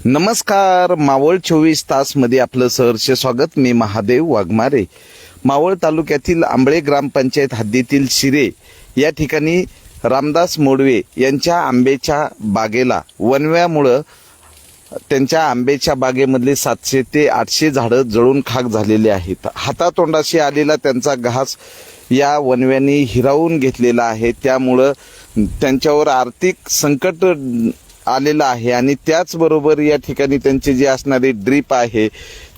नमस्कार, मावळ 24 तास मध्ये आपलं सहर्ष स्वागत. मी महादेव वाघमारे. मावळ तालुक्यातील आंबळे ग्रामपंचायत हद्दीतील शिरे या ठिकाणी रामदास मोडवे यांच्या आंब्याच्या बागेला वणव्यामुळं त्यांच्या आंब्याच्या बागेमधले 700 ते 800 झाडं जळून खाक झालेले आहेत. हातातोंडाशी आलेला त्यांचा घास या वणव्यांनी हिरावून घेतलेला आहे. त्यामुळं त्यांच्यावर आर्थिक संकट आलेलं आहे आणि त्याचबरोबर या ठिकाणी त्यांचे जे असणारे ड्रीप आहे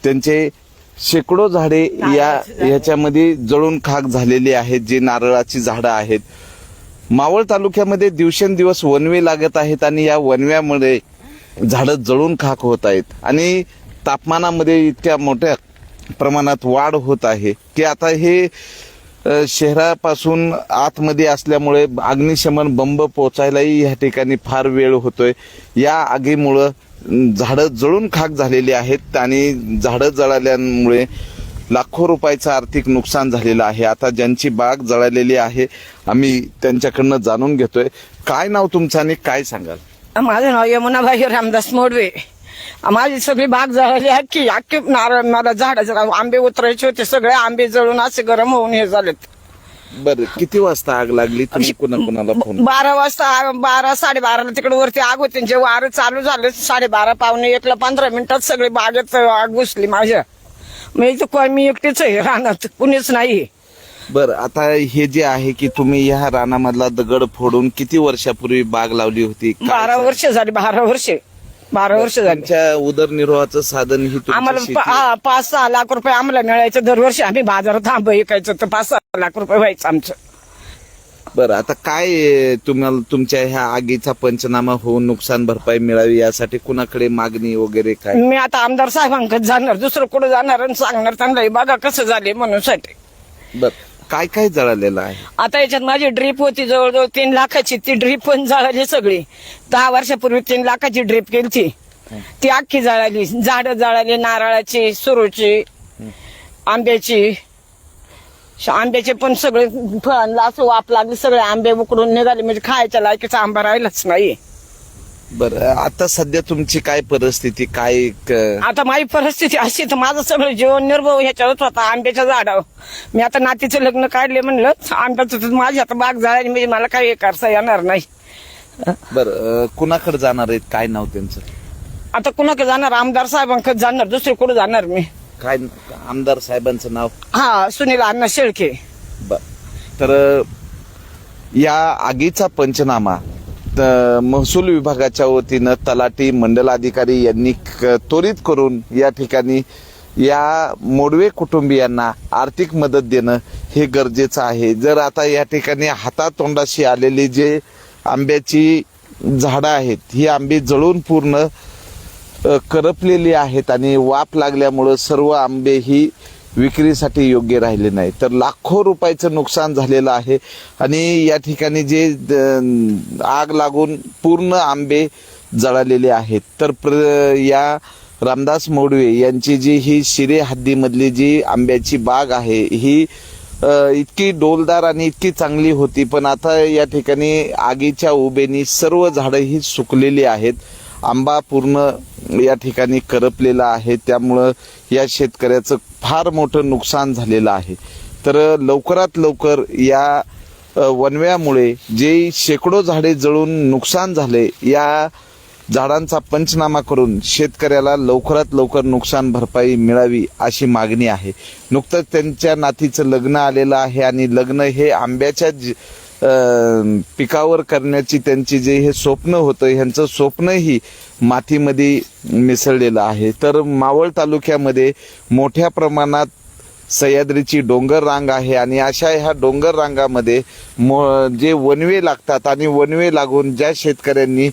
त्यांचे शेकडो झाडे याच्यामध्ये जळून खाक झालेली आहेत, जे नारळाची झाडं आहेत. मावळ तालुक्यामध्ये दिवसेंदिवस वणवे लागत आहेत आणि या वणव्यामुळे झाडं जळून खाक होत आहेत आणि तापमानामध्ये इतक्या मोठ्या प्रमाणात वाढ होत आहे की आता हे शहरापासून आतमध्ये असल्यामुळे अग्निशमन बंब पोचायलाही या ठिकाणी फार वेळ होतोय. या आगीमुळं झाडं जळून खाक झालेली आहेत आणि झाडं जळाल्यामुळे लाखो रुपयाचं आर्थिक नुकसान झालेलं आहे. आता ज्यांची बाग जळालेली आहे आम्ही त्यांच्याकडनं जाणून घेतोय. काय नाव तुमचं आणि काय सांगाल? माझं नाव यमुनाबाई रामदास मोडवे. माझी सगळी बाग जळाली अख्खी नारळ, मला झाडाचे आंबे उतरायचे होते, सगळे आंबे जळून असे गरम होऊन हे झालेत. बरं, किती वाजता आग लागली? तुम्ही कुणाला फोन? 12 वाजता, 12 साडेबाराला तिकडे वरती आग होती. जे वारं चालू झालं 12:30 पावणे 1ला 15 मिनिटात सगळी बागेत आग घुसली माझ्या. मी एकटीच आहे रानात, कुणीच नाही. बरं, आता हे जे आहे की तुम्ही ह्या रानामधला दगड फोडून किती वर्षापूर्वी बाग लावली होती? 12 वर्ष झाली. 12 वर्ष झाली. त्यांच्या उदरनिर्वाहाचं साधन ही आम्हाला 5-6 लाख रुपये आम्हाला मिळायचं दरवर्षी. आम्ही बाजारात आंबे विकायचं तर 5-6 लाख रुपये व्हायचं आमचं. बरं, आता काय तुम्हाला तुमच्या ह्या आगीचा पंचनामा होऊन नुकसान भरपाई मिळावी यासाठी कुणाकडे मागणी वगैरे काय? मी आता आमदार साहेबांकडे जाणार, दुसरं कुठं जाणार आणि सांगणार त्यांना बघा कसं झाले म्हणून साठी. बरं, काय काय जळालेलं आहे? आता याच्यात माझी ड्रीप होती जवळजवळ 3 लाखाची. ती ड्रीप पण जळाली सगळी. 10 वर्षापूर्वी 3 लाखाची ड्रीप केली ती अख्खी जळाली. झाडं जळाली, नारळाची, सुरूची, आंब्याचे पण सगळे फळांना असं वाप लागली. सगळे आंबे उकडून निघाले, म्हणजे खायच्या लायकीचा आंबा राहिलाच नाही. बरं, आता सध्या तुमची काय परिस्थिती? काय आता माझी परिस्थिती अशी तर माझं सगळं जीवन निर्भर ह्याच्यावरच होता, आंब्याच्या झाडावर. मी आता नातीचं लग्न काढले म्हणलं, आंब्याचं माझी आता बाग झाली म्हणजे मला काही करता येणार नाही. बरं, कुणाकडे जाणार आहेत? काय नाव त्यांचं? आता कुणाकडे जाणार? आमदार साहेबांकडे जाणार, दुसरे कुठे जाणार मी? काय आमदार साहेबांचं नाव? सुनील अण्णा शेळके. तर या आगीचा पंचनामा महसूल विभागाच्या वतीनं तलाठी, मंडलाधिकारी यांनी त्वरित करून या ठिकाणी या मोडवे कुटुंबियांना आर्थिक मदत देणं हे गरजेचं आहे. जर आता या ठिकाणी हातातोंडाशी आलेली जे आंब्याची झाडं आहेत, ही आंबे जळून पूर्ण करपलेली आहेत आणि वाफ लागल्यामुळं सर्व आंबे ही विक्रीसाठी योग्य राहिले नाही. तर लाखो रुपयाचं नुकसान झालेलं आहे आणि या ठिकाणी जे आग लागून पूर्ण आंबे जळालेले आहेत. तर या रामदास मोडवे यांची जी ही शिरे हद्दीमधली जी आंब्याची बाग आहे ही इतकी डौलदार आणि इतकी चांगली होती, पण आता या ठिकाणी आगीच्या उभेनी सर्व झाडं ही सुकलेली आहेत. आंबा पूर्ण या ठिकाणी करपलेला आहे. त्यामुळं या शेतकऱ्याचं फार मोठं नुकसान झालेलं आहे. तर लवकरात लवकर या वणव्यामुळे जे शेकडो झाडे जळून नुकसान झाले, या झाडांचा पंचनामा करून शेतकऱ्याला लवकरात लवकर नुकसान भरपाई मिळावी अशी मागणी आहे. नुकतंच त्यांच्या नातीचं लग्न आलेलं आहे आणि लग्न हे आंब्याच्या पिकावर करण्याची त्यांची जे हे स्वप्न होतं, ह्यांचं स्वप्नही मातीमध्ये मिसळलेलं आहे. तर मावळ तालुक्यामध्ये मोठ्या प्रमाणात सह्याद्रीची डोंगर रांग आहे आणि अशा ह्या डोंगर रांगामध्ये जे वणवे लागतात आणि वणवे लागून ज्या शेतकऱ्यांनी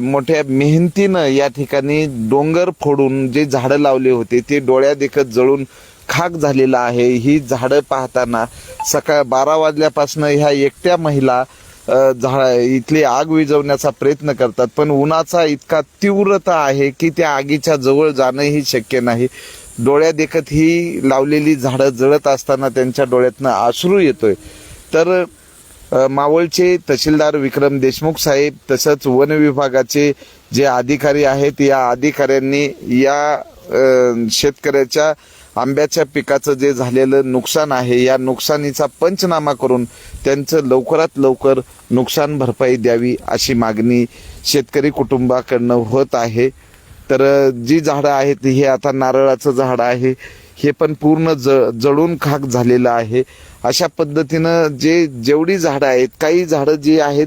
मोठ्या मेहनतीनं या ठिकाणी डोंगर फोडून जे झाडं लावले होते ते डोळ्या देखत जळून खाक झालेला आहे. ही झाडं पाहताना सकाळ 12 वाजल्यापासून ह्या एकट्या महिला इथली आग विझवण्याचा प्रयत्न करतात, पण उन्हाचा इतका तीव्रता आहे की त्या आगीच्या जवळ जाणंही शक्य नाही. डोळ्या देखत ही लावलेली झाडं जळत असताना त्यांच्या डोळ्यातनं अश्रू येतोय. तर मावळचे तहसीलदार विक्रम देशमुख साहेब तसंच वन विभागाचे जे अधिकारी आहेत या अधिकाऱ्यांनी या शेतकऱ्याच्या आंब्याच्या पिकाचं जे झालेलं नुकसान आहे या नुकसानीचा पंचनामा करून त्यांचं लवकरात लवकर नुकसान भरपाई द्यावी अशी मागणी शेतकरी कुटुंबाकडनं होत आहे. तर जी झाडं आहेत हे आता नारळाचं झाड आहे हे पण पूर्ण जळून खाक झालेलं आहे. अशा पद्धतीनं जेवढी झाडं आहेत काही झाडं जी आहेत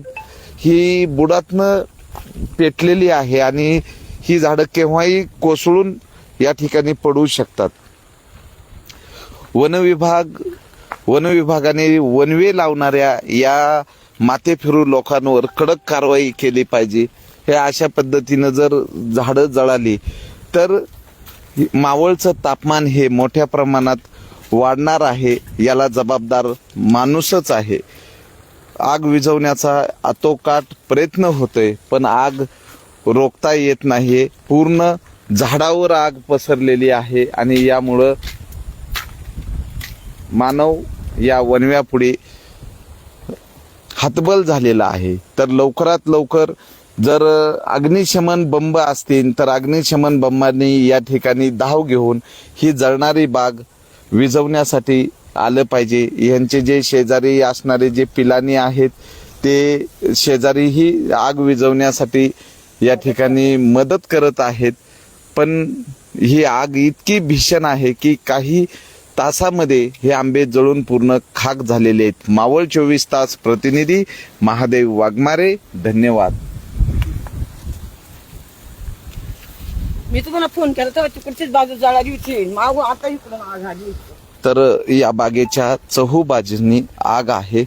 ही बुडातनं पेटलेली आहे आणि ही झाडं केव्हाही कोसळून या ठिकाणी पडू शकतात. वन विभागाने वनवे लावणाऱ्या या माथेफिरू लोकांवर कडक कारवाई केली पाहिजे. हे अशा पद्धतीनं जर झाडं जळाली तर मावळचं तापमान हे मोठ्या प्रमाणात वाढणार आहे. याला जबाबदार माणूसच आहे. आग विझवण्याचा आतोकाट प्रयत्न होतोय पण आग रोखता येत नाही. पूर्ण झाडावर आग पसरलेली आहे आणि यामुळं मानव या वनव्यापुढे हतबल झालेला आहे. तर लवकरात लवकर जर अग्निशमन बंब असतील तर अग्निशमन बंबांनी या ठिकाणी धाव घेऊन ही जळणारी बाग विझवण्यासाठी आलं पाहिजे. यांचे जे शेजारी असणारे जे पिलानी आहेत ते शेजारीही आग विझवण्यासाठी या ठिकाणी मदत करत आहेत. पण ही आग इतकी भीषण आहे की काही तासामध्ये हे आंबे जळून पूर्ण खाक झालेले आहेत. मावळ 24 तास प्रतिनिधी महादेव वाघमारे, धन्यवाद. मी तुम्हाला फोन केला तेव्हा तिकडचीच बाजू जळाली होती, मागून आता इकडून आग आली. तर या बागेच्या चहूबाजूंनी आग आहे.